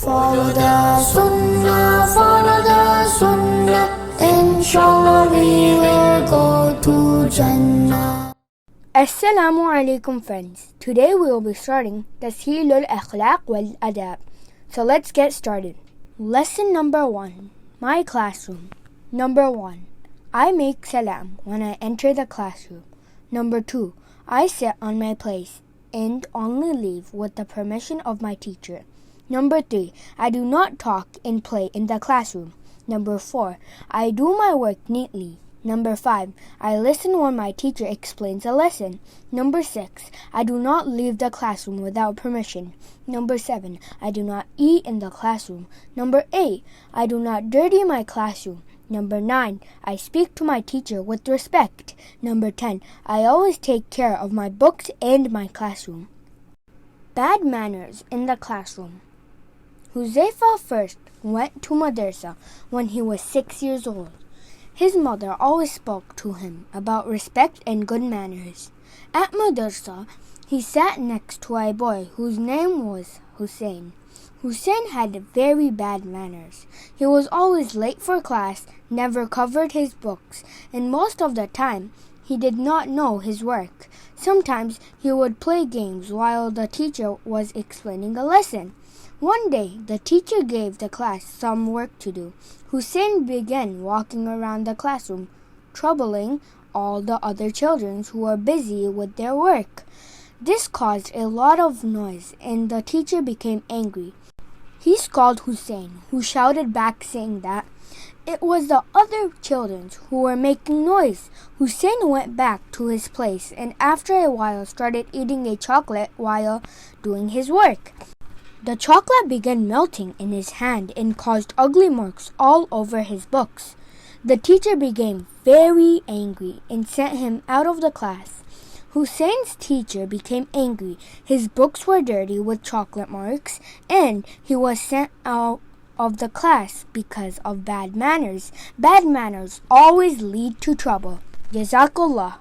Follow the sunnah, inshallah we will go to Jannah. Assalamualaikum friends. Today we will be starting Tas-heel al-Akhlaq wal-Adab. So let's get started. Lesson number 1. My classroom. Number 1. I make salam when I enter the classroom. Number 2. I sit on my place and only leave with the permission of my teacher. Number 3. I do not talk and play in the classroom. Number 4. I do my work neatly. Number 5. I listen when my teacher explains a lesson. Number 6. I do not leave the classroom without permission. Number 7. I do not eat in the classroom. Number 8. I do not dirty my classroom. Number 9. I speak to my teacher with respect. Number 10. I always take care of my books and my classroom. Bad manners in the classroom. Huzaifa first went to madrasa when he was 6 years old. His mother always spoke to him about respect and good manners. At madrasa, he sat next to a boy whose name was Hussein. Hussein had very bad manners. He was always late for class, never covered his books, and most of the time, he did not know his work. Sometimes he would play games while the teacher was explaining a lesson. One day, the teacher gave the class some work to do. Hussein began walking around the classroom, troubling all the other children who were busy with their work. This caused a lot of noise, and the teacher became angry. He scolded Hussein, who shouted back saying that it was the other children who were making noise. Hussein went back to his place and after a while started eating a chocolate while doing his work. The chocolate began melting in his hand and caused ugly marks all over his books. The teacher became very angry and sent him out of the class. Hussein's teacher became angry. His books were dirty with chocolate marks, and he was sent out of the class because of bad manners. Bad manners always lead to trouble. Jazakallah.